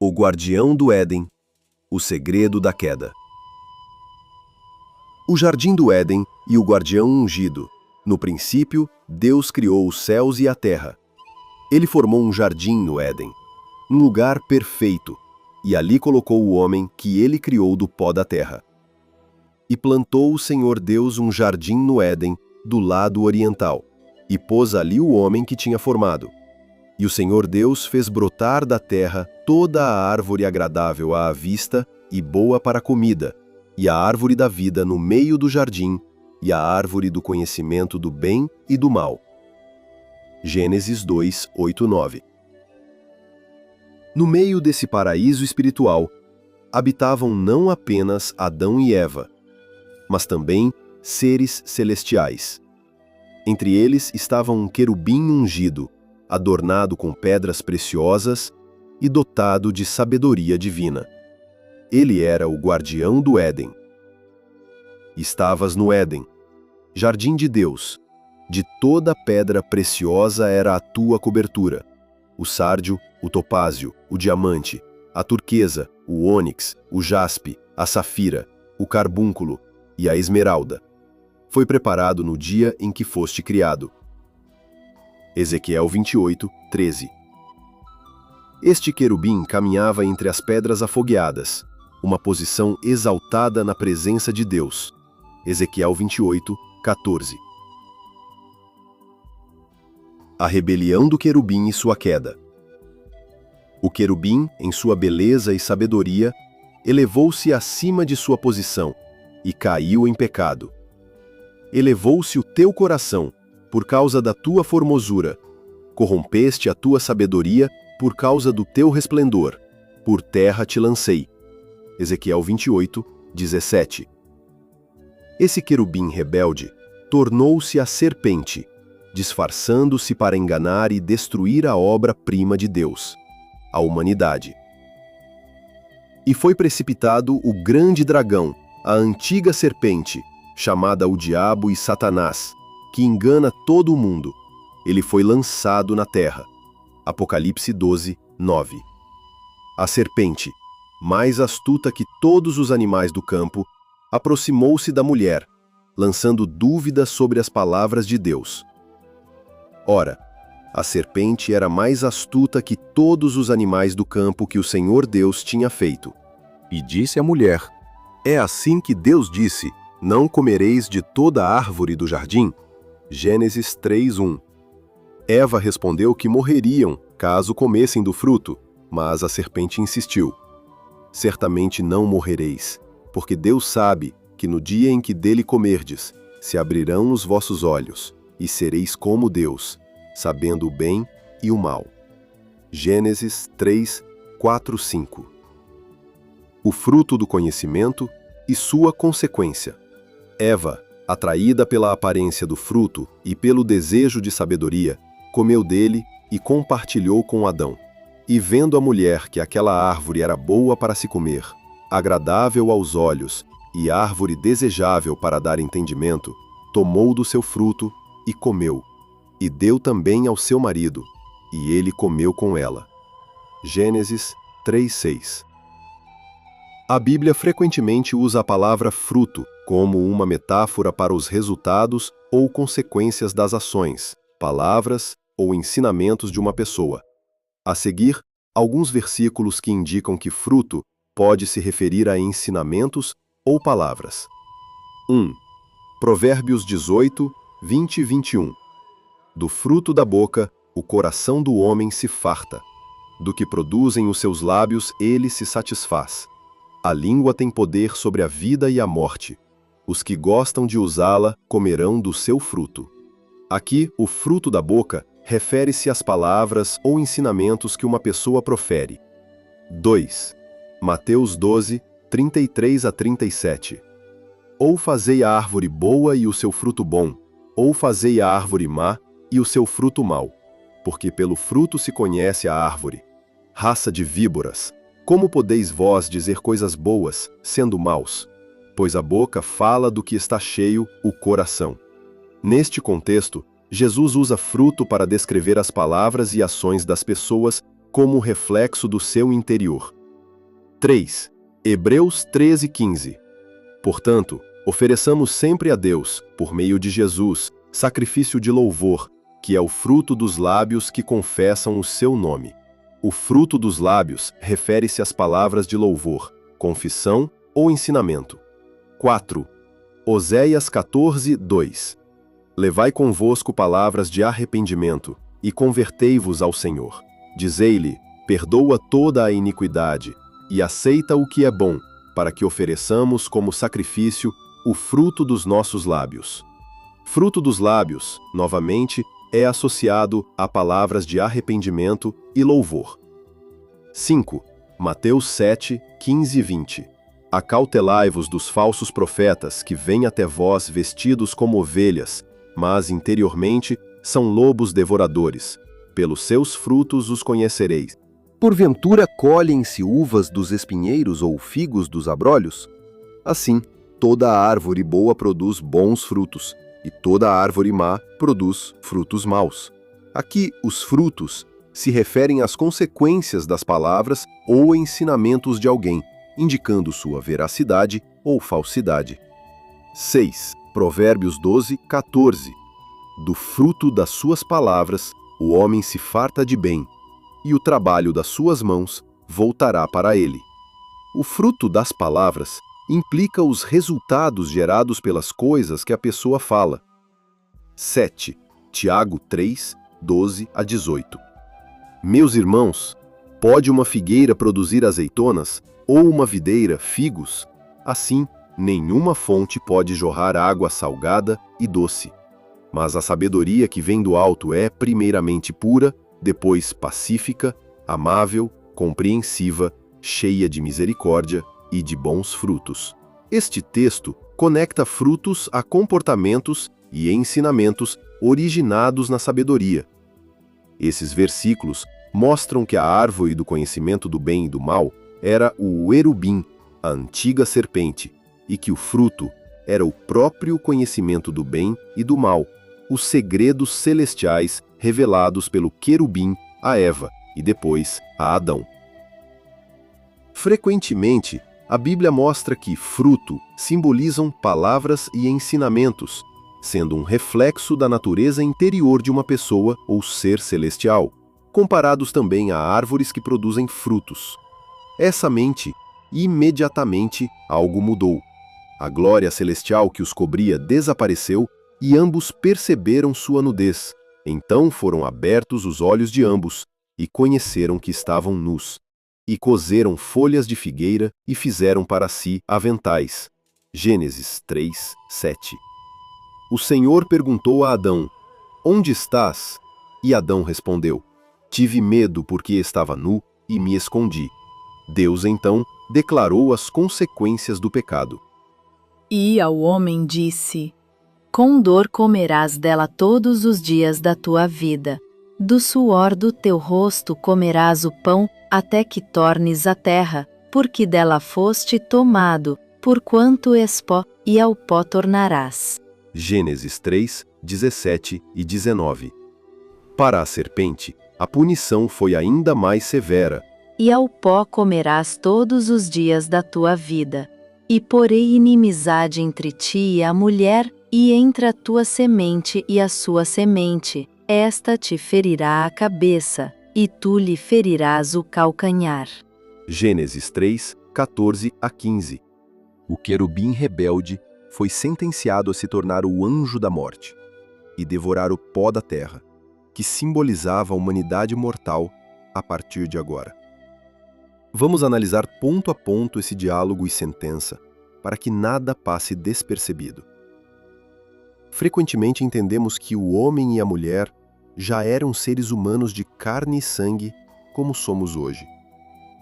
O guardião do Éden, o segredo da queda. O jardim do Éden e o guardião ungido. No princípio, Deus criou os céus e a terra. Ele formou um jardim no Éden, um lugar perfeito, e ali colocou o homem que ele criou do pó da terra. E plantou o Senhor Deus um jardim no Éden, do lado oriental, e pôs ali o homem que tinha formado. E o Senhor Deus fez brotar da terra toda a árvore agradável à vista e boa para a comida, e a árvore da vida no meio do jardim, e a árvore do conhecimento do bem e do mal. Gênesis 2, 8, 9. No meio desse paraíso espiritual, habitavam não apenas Adão e Eva, mas também seres celestiais. Entre eles estava um querubim ungido, adornado com pedras preciosas e dotado de sabedoria divina. Ele era o guardião do Éden. Estavas no Éden, jardim de Deus. De toda pedra preciosa era a tua cobertura: o sárdio, o topázio, o diamante, a turquesa, o ônix, o jaspe, a safira, o carbúnculo e a esmeralda. Foi preparado no dia em que foste criado. Ezequiel 28, 13. Este querubim caminhava entre as pedras afogueadas, uma posição exaltada na presença de Deus. Ezequiel 28, 14. A rebelião do querubim e sua queda. O querubim, em sua beleza e sabedoria, elevou-se acima de sua posição e caiu em pecado. Elevou-se o teu coração por causa da tua formosura. Corrompeste a tua sabedoria por causa do teu resplendor. Por terra te lancei. Ezequiel 28, 17. Esse querubim rebelde tornou-se a serpente, disfarçando-se para enganar e destruir a obra-prima de Deus, a humanidade. E foi precipitado o grande dragão, a antiga serpente, chamada o Diabo e Satanás, que engana todo o mundo. Ele foi lançado na terra. Apocalipse 12, 9. A serpente, mais astuta que todos os animais do campo, aproximou-se da mulher, lançando dúvidas sobre as palavras de Deus. Ora, a serpente era mais astuta que todos os animais do campo que o Senhor Deus tinha feito. E disse à mulher: É assim que Deus disse: Não comereis de toda a árvore do jardim? Gênesis 3:1. Eva respondeu que morreriam caso comessem do fruto, mas a serpente insistiu: Certamente não morrereis, porque Deus sabe que no dia em que dele comerdes, se abrirão os vossos olhos, e sereis como Deus, sabendo o bem e o mal. Gênesis 3, 4, 5. O fruto do conhecimento e sua consequência. Eva, atraída pela aparência do fruto e pelo desejo de sabedoria, comeu dele e compartilhou com Adão. E vendo a mulher que aquela árvore era boa para se comer, agradável aos olhos e árvore desejável para dar entendimento, tomou do seu fruto e comeu, e deu também ao seu marido, e ele comeu com ela. Gênesis 3:6. A Bíblia frequentemente usa a palavra fruto como uma metáfora para os resultados ou consequências das ações, palavras ou ensinamentos de uma pessoa. A seguir, alguns versículos que indicam que fruto pode se referir a ensinamentos ou palavras. 1. Provérbios 18, 20 e 21. Do fruto da boca, o coração do homem se farta. Do que produzem os seus lábios, ele se satisfaz. A língua tem poder sobre a vida e a morte. Os que gostam de usá-la comerão do seu fruto. Aqui, o fruto da boca refere-se às palavras ou ensinamentos que uma pessoa profere. 2. Mateus 12, 33 a 37. Ou fazei a árvore boa e o seu fruto bom, ou fazei a árvore má e o seu fruto mau, porque pelo fruto se conhece a árvore. Raça de víboras, como podeis vós dizer coisas boas, sendo maus? Pois a boca fala do que está cheio o coração. Neste contexto, Jesus usa fruto para descrever as palavras e ações das pessoas como reflexo do seu interior. 3. Hebreus 13:15. Portanto, ofereçamos sempre a Deus, por meio de Jesus, sacrifício de louvor, que é o fruto dos lábios que confessam o seu nome. O fruto dos lábios refere-se às palavras de louvor, confissão ou ensinamento. 4. Oséias 14:2. Levai convosco palavras de arrependimento, e convertei-vos ao Senhor. Dizei-lhe, perdoa toda a iniquidade, e aceita o que é bom, para que ofereçamos como sacrifício o fruto dos nossos lábios. Fruto dos lábios, novamente, é associado a palavras de arrependimento e louvor. 5. Mateus 7:15 e 20. Acautelai-vos dos falsos profetas que vêm até vós vestidos como ovelhas, mas interiormente são lobos devoradores. Pelos seus frutos os conhecereis. Porventura colhem-se uvas dos espinheiros ou figos dos abrolhos? Assim, toda árvore boa produz bons frutos, e toda árvore má produz frutos maus. Aqui, os frutos se referem às consequências das palavras ou ensinamentos de alguém, indicando sua veracidade ou falsidade. 6. Provérbios 12:14. Do fruto das suas palavras, o homem se farta de bem, e o trabalho das suas mãos voltará para ele. O fruto das palavras implica os resultados gerados pelas coisas que a pessoa fala. 7. Tiago 3:12 a 18. Meus irmãos, pode uma figueira produzir azeitonas, ou uma videira figos? Assim, nenhuma fonte pode jorrar água salgada e doce. Mas a sabedoria que vem do alto é, primeiramente, pura, depois pacífica, amável, compreensiva, cheia de misericórdia e de bons frutos. Este texto conecta frutos a comportamentos e ensinamentos originados na sabedoria. Esses versículos mostram que a árvore do conhecimento do bem e do mal era o erubim, a antiga serpente, e que o fruto era o próprio conhecimento do bem e do mal, os segredos celestiais revelados pelo querubim a Eva e depois a Adão. Frequentemente, a Bíblia mostra que fruto simbolizam palavras e ensinamentos, sendo um reflexo da natureza interior de uma pessoa ou ser celestial, comparados também a árvores que produzem frutos. Essa mente, imediatamente, algo mudou. A glória celestial que os cobria desapareceu e ambos perceberam sua nudez. Então foram abertos os olhos de ambos e conheceram que estavam nus. E coseram folhas de figueira e fizeram para si aventais. Gênesis 3:7. O Senhor perguntou a Adão, onde estás? E Adão respondeu, tive medo porque estava nu e me escondi. Deus então declarou as consequências do pecado. E ao homem disse, com dor comerás dela todos os dias da tua vida. Do suor do teu rosto comerás o pão, até que tornes a terra, porque dela foste tomado, porquanto és pó, e ao pó tornarás. Gênesis 3:17 e 19. Para a serpente, a punição foi ainda mais severa. E ao pó comerás todos os dias da tua vida. E porei inimizade entre ti e a mulher, e entre a tua semente e a sua semente. Esta te ferirá a cabeça, e tu lhe ferirás o calcanhar. Gênesis 3:14 a 15. O querubim rebelde foi sentenciado a se tornar o anjo da morte e devorar o pó da terra, que simbolizava a humanidade mortal a partir de agora. Vamos analisar ponto a ponto esse diálogo e sentença, para que nada passe despercebido. Frequentemente entendemos que o homem e a mulher já eram seres humanos de carne e sangue, como somos hoje.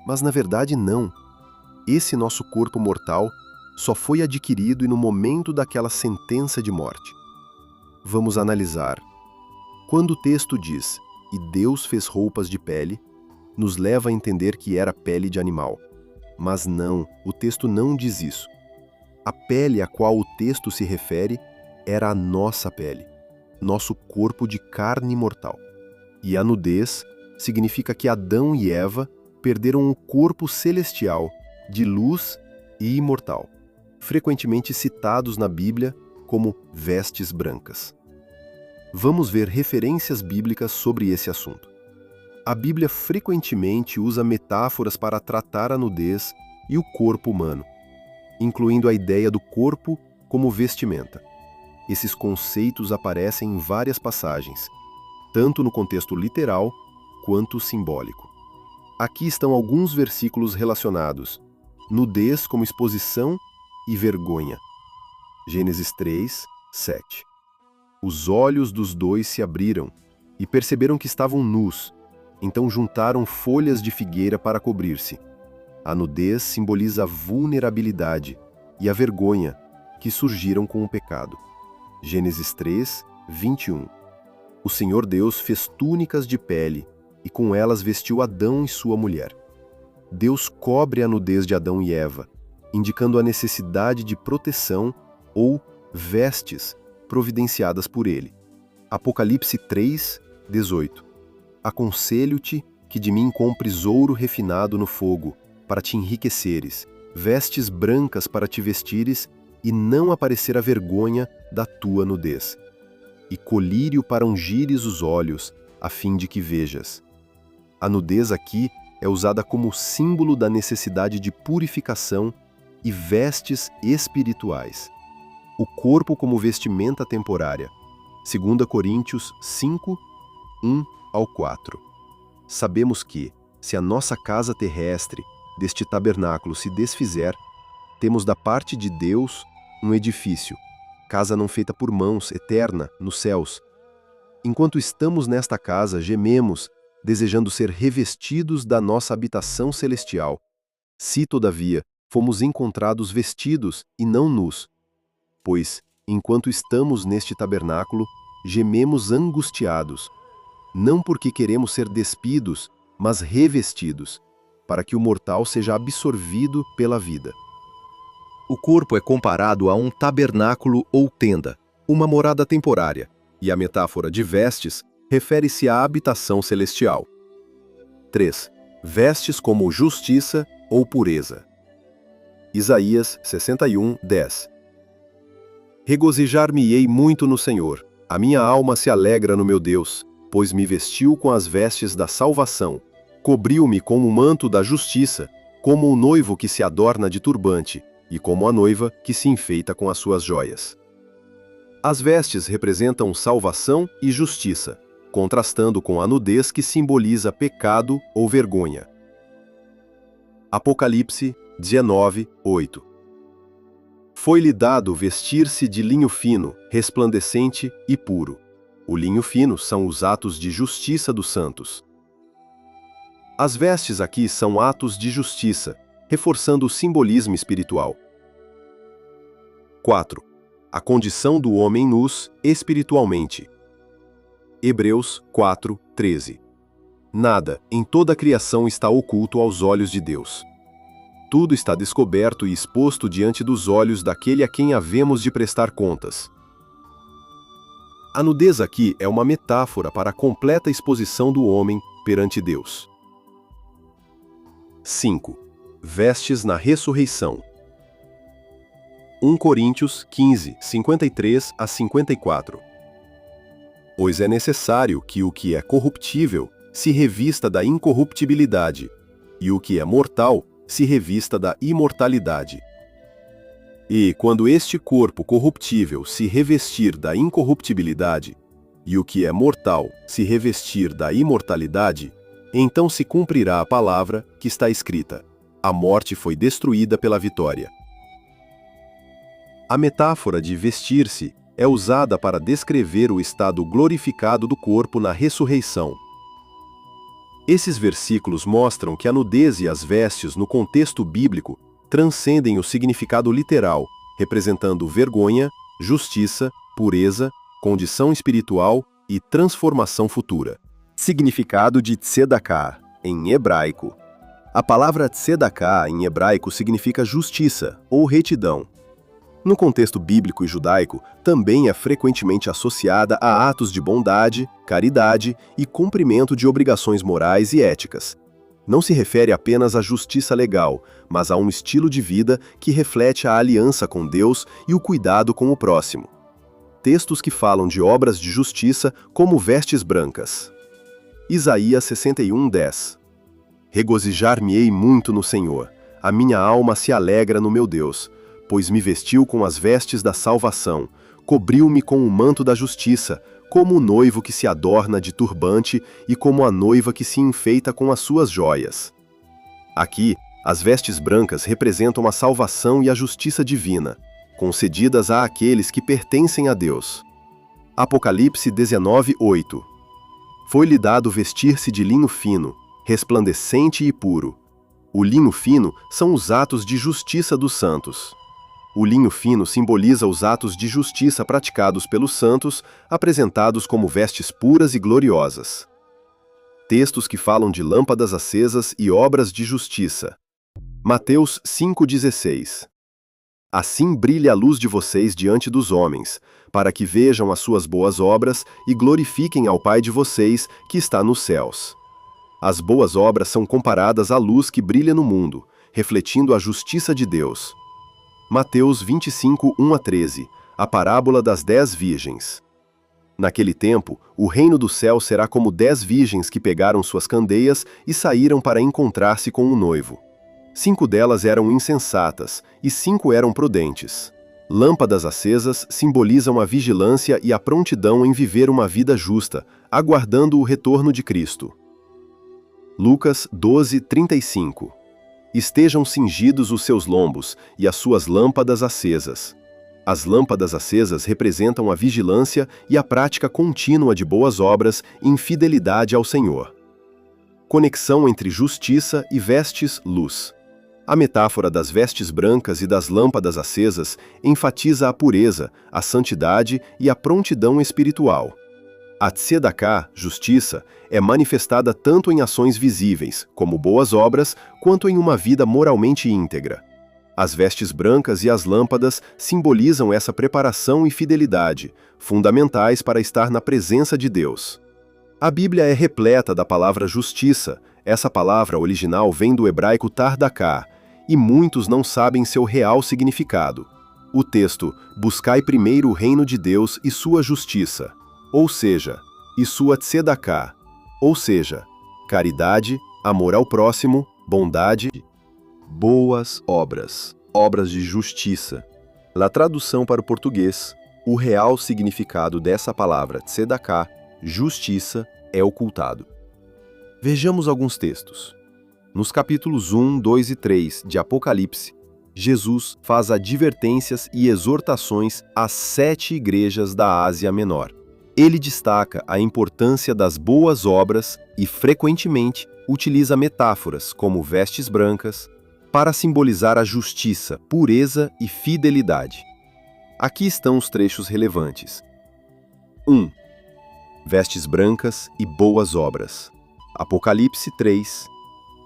Mas na verdade não. Esse nosso corpo mortal só foi adquirido no momento daquela sentença de morte. Vamos analisar. Quando o texto diz, e Deus fez roupas de pele, nos leva a entender que era pele de animal. Mas não, o texto não diz isso. A pele a qual o texto se refere era a nossa pele, nosso corpo de carne mortal. E a nudez significa que Adão e Eva perderam o corpo celestial de luz e imortal, frequentemente citados na Bíblia como vestes brancas. Vamos ver referências bíblicas sobre esse assunto. A Bíblia frequentemente usa metáforas para tratar a nudez e o corpo humano, incluindo a ideia do corpo como vestimenta. Esses conceitos aparecem em várias passagens, tanto no contexto literal quanto simbólico. Aqui estão alguns versículos relacionados: nudez como exposição e vergonha. Gênesis 3, 7. Os olhos dos dois se abriram e perceberam que estavam nus, então juntaram folhas de figueira para cobrir-se. A nudez simboliza a vulnerabilidade e a vergonha que surgiram com o pecado. Gênesis 3, 21. O Senhor Deus fez túnicas de pele e com elas vestiu Adão e sua mulher. Deus cobre a nudez de Adão e Eva, indicando a necessidade de proteção ou vestes providenciadas por ele. Apocalipse 3, 18. Aconselho-te que de mim compres ouro refinado no fogo, para te enriqueceres, vestes brancas para te vestires e não aparecer a vergonha da tua nudez, e colírio para ungires os olhos, a fim de que vejas. A nudez aqui é usada como símbolo da necessidade de purificação e vestes espirituais. O corpo como vestimenta temporária. 2 Coríntios 5, 1-4. Sabemos que, se a nossa casa terrestre deste tabernáculo se desfizer, temos da parte de Deus um edifício, casa não feita por mãos, eterna, nos céus. Enquanto estamos nesta casa, gememos, desejando ser revestidos da nossa habitação celestial. Se, todavia, fomos encontrados vestidos e não nus, pois, enquanto estamos neste tabernáculo, gememos angustiados, não porque queremos ser despidos, mas revestidos, para que o mortal seja absorvido pela vida. O corpo é comparado a um tabernáculo ou tenda, uma morada temporária, e a metáfora de vestes refere-se à habitação celestial. 3. Vestes como justiça ou pureza. Isaías 61, 10. Regozijar-me-ei muito no Senhor, a minha alma se alegra no meu Deus, pois me vestiu com as vestes da salvação, cobriu-me com o manto da justiça, como o noivo que se adorna de turbante, e como a noiva que se enfeita com as suas joias. As vestes representam salvação e justiça, contrastando com a nudez que simboliza pecado ou vergonha. Apocalipse 19, 8. Foi-lhe dado vestir-se de linho fino, resplandecente e puro. O linho fino são os atos de justiça dos santos. As vestes aqui são atos de justiça, reforçando o simbolismo espiritual. 4. A condição do homem nus espiritualmente. Hebreus 4, 13. Nada em toda a criação está oculto aos olhos de Deus. Tudo está descoberto e exposto diante dos olhos daquele a quem havemos de prestar contas. A nudez aqui é uma metáfora para a completa exposição do homem perante Deus. 5. Vestes na ressurreição. 1 Coríntios 15, 53-54. Pois é necessário que o que é corruptível se revista da incorruptibilidade, e o que é mortal se revista da imortalidade. E quando este corpo corruptível se revestir da incorruptibilidade, e o que é mortal se revestir da imortalidade, então se cumprirá a palavra que está escrita: a morte foi destruída pela vitória. A metáfora de vestir-se é usada para descrever o estado glorificado do corpo na ressurreição. Esses versículos mostram que a nudez e as vestes no contexto bíblico transcendem o significado literal, representando vergonha, justiça, pureza, condição espiritual e transformação futura. Significado de tzedaká, em hebraico. A palavra tzedaká em hebraico significa justiça ou retidão. No contexto bíblico e judaico, também é frequentemente associada a atos de bondade, caridade e cumprimento de obrigações morais e éticas. não se refere apenas à justiça legal, mas a um estilo de vida que reflete a aliança com Deus e o cuidado com o próximo. Textos que falam de obras de justiça como vestes brancas. Isaías 61:10. Regozijar-me-ei muito no Senhor, a minha alma se alegra no meu Deus, pois me vestiu com as vestes da salvação, cobriu-me com o manto da justiça, como o noivo que se adorna de turbante e como a noiva que se enfeita com as suas joias. Aqui, as vestes brancas representam a salvação e a justiça divina, concedidas a aqueles que pertencem a Deus. Apocalipse 19:8. Foi-lhe dado vestir-se de linho fino, resplandecente e puro. O linho fino são os atos de justiça dos santos. O linho fino simboliza os atos de justiça praticados pelos santos, apresentados como vestes puras e gloriosas. Textos que falam de lâmpadas acesas e obras de justiça. Mateus 5,16. Assim brilhe a luz de vocês diante dos homens, para que vejam as suas boas obras e glorifiquem ao Pai de vocês, que está nos céus. As boas obras são comparadas à luz que brilha no mundo, refletindo a justiça de Deus. Mateus 25:1-13, a parábola das 10 virgens. Naquele tempo, o reino do céu será como 10 virgens que pegaram suas candeias e saíram para encontrar-se com o noivo. 5 delas eram insensatas e 5 eram prudentes. Lâmpadas acesas simbolizam a vigilância e a prontidão em viver uma vida justa, aguardando o retorno de Cristo. Lucas 12:35. Estejam cingidos os seus lombos e as suas lâmpadas acesas. As lâmpadas acesas representam a vigilância e a prática contínua de boas obras em fidelidade ao Senhor. Conexão entre justiça e vestes luz. A metáfora das vestes brancas e das lâmpadas acesas enfatiza a pureza, a santidade e a prontidão espiritual. A tzedakah, justiça, é manifestada tanto em ações visíveis, como boas obras, quanto em uma vida moralmente íntegra. As vestes brancas e as lâmpadas simbolizam essa preparação e fidelidade, fundamentais para estar na presença de Deus. A Bíblia é repleta da palavra justiça. Essa palavra original vem do hebraico tardakah, e muitos não sabem seu real significado. O texto, buscai primeiro o reino de Deus e sua justiça, ou seja, e sua tzedakah, ou seja, caridade, amor ao próximo, bondade, boas obras, obras de justiça. Na tradução para o português, o real significado dessa palavra tzedakah, justiça, é ocultado. Vejamos alguns textos. Nos capítulos 1, 2 e 3 de Apocalipse, Jesus faz advertências e exortações às 7 igrejas da Ásia Menor. Ele destaca a importância das boas obras e, frequentemente, utiliza metáforas como vestes brancas para simbolizar a justiça, pureza e fidelidade. Aqui estão os trechos relevantes. 1. Vestes brancas e boas obras. Apocalipse 3,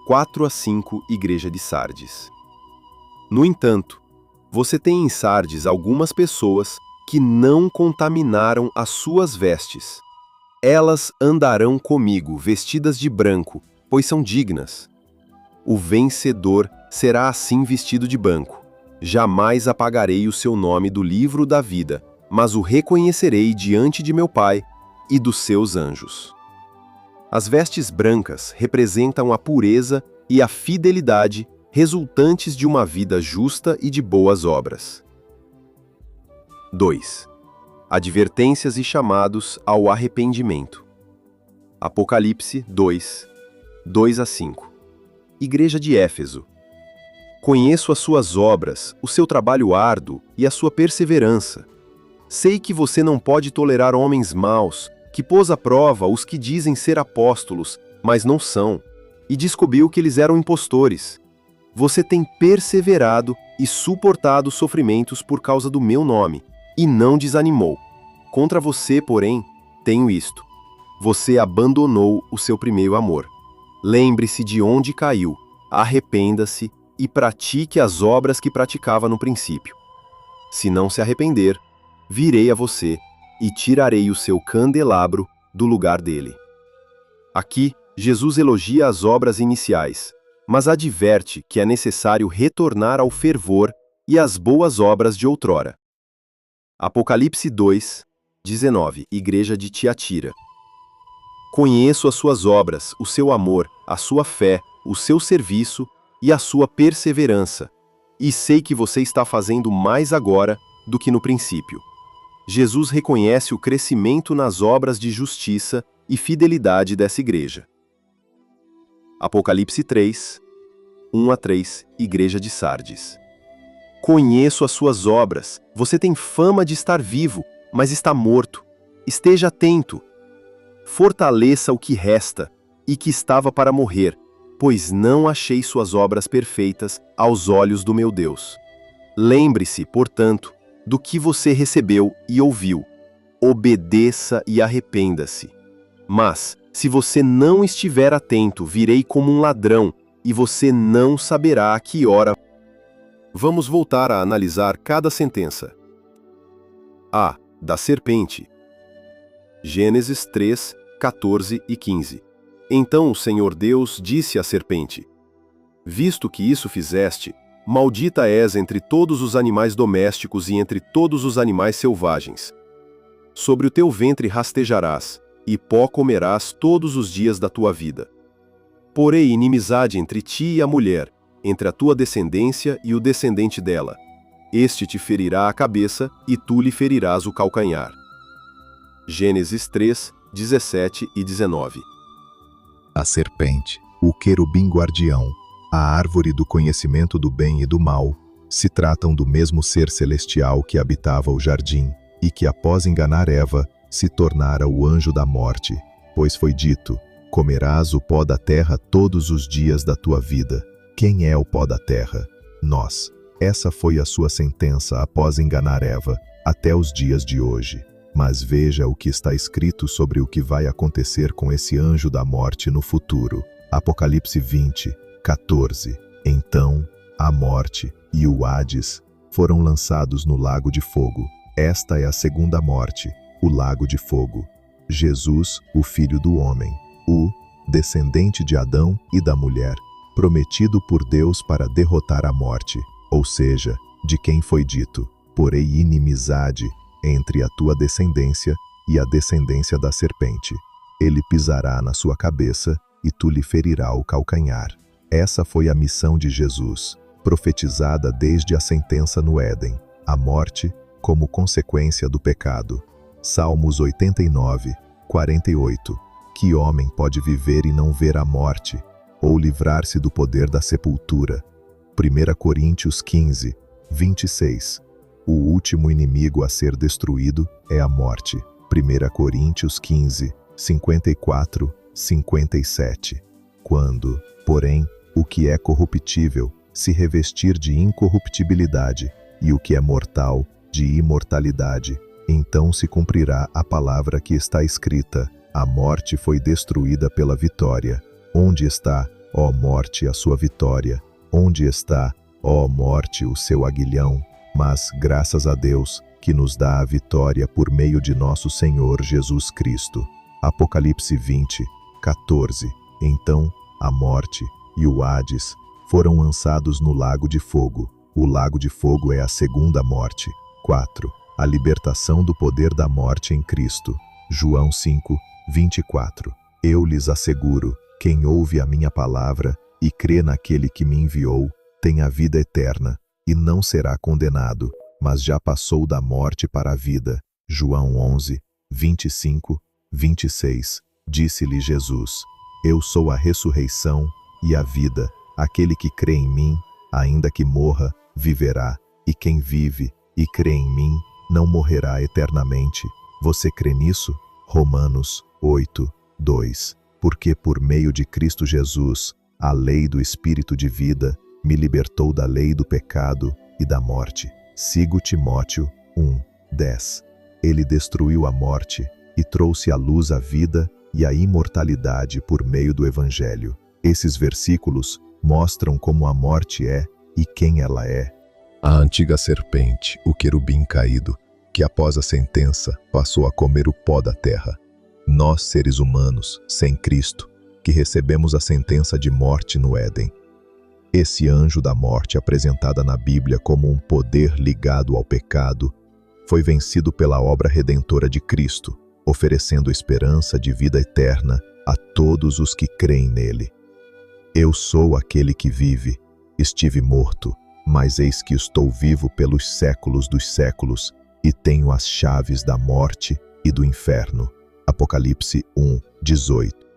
4-5, Igreja de Sardes. No entanto, você tem em Sardes algumas pessoas que não contaminaram as suas vestes. Elas andarão comigo vestidas de branco, pois são dignas. O vencedor será assim vestido de branco. Jamais apagarei o seu nome do livro da vida, mas o reconhecerei diante de meu Pai e dos seus anjos. As vestes brancas representam a pureza e a fidelidade resultantes de uma vida justa e de boas obras. 2. Advertências e chamados ao arrependimento. Apocalipse 2, 2-5. Igreja de Éfeso. Conheço as suas obras, o seu trabalho árduo e a sua perseverança. Sei que você não pode tolerar homens maus, que pôs à prova os que dizem ser apóstolos, mas não são, e descobriu que eles eram impostores. Você tem perseverado e suportado sofrimentos por causa do meu nome, e não desanimou. Contra você, porém, tenho isto: você abandonou o seu primeiro amor. Lembre-se de onde caiu, arrependa-se e pratique as obras que praticava no princípio. Se não se arrepender, virei a você e tirarei o seu candelabro do lugar dele. Aqui, Jesus elogia as obras iniciais, mas adverte que é necessário retornar ao fervor e às boas obras de outrora. Apocalipse 2, 19, Igreja de Tiatira. Conheço as suas obras, o seu amor, a sua fé, o seu serviço e a sua perseverança, e sei que você está fazendo mais agora do que no princípio. Jesus reconhece o crescimento nas obras de justiça e fidelidade dessa igreja. Apocalipse 3, 1 a 3, Igreja de Sardes. Conheço as suas obras, você tem fama de estar vivo, mas está morto. Esteja atento. Fortaleça o que resta e que estava para morrer, pois não achei suas obras perfeitas aos olhos do meu Deus. Lembre-se, portanto, do que você recebeu e ouviu. Obedeça e arrependa-se. Mas, se você não estiver atento, virei como um ladrão, e você não saberá a que hora. Vamos voltar a analisar cada sentença. A. Da serpente. Gênesis 3, 14 e 15. Então o Senhor Deus disse à serpente: Visto que isso fizeste, maldita és entre todos os animais domésticos e entre todos os animais selvagens. Sobre o teu ventre rastejarás, e pó comerás todos os dias da tua vida. Porei inimizade entre ti e a mulher, entre a tua descendência e o descendente dela. Este te ferirá a cabeça, e tu lhe ferirás o calcanhar. Gênesis 3, 17 e 19. A serpente, o querubim guardião, a árvore do conhecimento do bem e do mal, se tratam do mesmo ser celestial que habitava o jardim, e que após enganar Eva, se tornara o anjo da morte, pois foi dito: comerás o pó da terra todos os dias da tua vida. Quem é o pó da terra? Nós. Essa foi a sua sentença após enganar Eva, até os dias de hoje. Mas veja o que está escrito sobre o que vai acontecer com esse anjo da morte no futuro. Apocalipse 20, 14. Então, a morte e o Hades foram lançados no lago de fogo. Esta é a segunda morte, o lago de fogo. Jesus, o Filho do Homem, o descendente de Adão e da mulher, prometido por Deus para derrotar a morte, ou seja, de quem foi dito: porei inimizade entre a tua descendência e a descendência da serpente. Ele pisará na sua cabeça e tu lhe ferirá o calcanhar. Essa foi a missão de Jesus, profetizada desde a sentença no Éden, a morte como consequência do pecado. Salmos 89, 48. Que homem pode viver e não ver a morte, ou livrar-se do poder da sepultura? 1 Coríntios 15, 26. O último inimigo a ser destruído é a morte. 1 Coríntios 15, 54, 57. Quando, porém, o que é corruptível se revestir de incorruptibilidade, e o que é mortal de imortalidade, então se cumprirá a palavra que está escrita: a morte foi destruída pela vitória. Onde está, ó morte, a sua vitória? Onde está, ó morte, o seu aguilhão? Mas, graças a Deus, que nos dá a vitória por meio de nosso Senhor Jesus Cristo. Apocalipse 20, 14. Então, a morte e o Hades foram lançados no lago de fogo. O lago de fogo é a segunda morte. 4. A libertação do poder da morte em Cristo. João 5, 24. Eu lhes asseguro, quem ouve a minha palavra e crê naquele que me enviou, tem a vida eterna, e não será condenado, mas já passou da morte para a vida. João 11, 25, 26. Disse-lhe Jesus: eu sou a ressurreição e a vida. Aquele que crê em mim, ainda que morra, viverá, e quem vive e crê em mim, não morrerá eternamente. Você crê nisso? Romanos 8, 2. Porque por meio de Cristo Jesus, a lei do Espírito de vida me libertou da lei do pecado e da morte. Sigo Timóteo 1, 10. Ele destruiu a morte e trouxe à luz a vida e a imortalidade por meio do Evangelho. Esses versículos mostram como a morte é e quem ela é. A antiga serpente, o querubim caído, que após a sentença passou a comer o pó da terra. Nós, seres humanos, sem Cristo, que recebemos a sentença de morte no Éden. Esse anjo da morte, apresentada na Bíblia como um poder ligado ao pecado, foi vencido pela obra redentora de Cristo, oferecendo esperança de vida eterna a todos os que creem nele. Eu sou aquele que vive, estive morto, mas eis que estou vivo pelos séculos dos séculos e tenho as chaves da morte e do inferno. Apocalipse 1:18.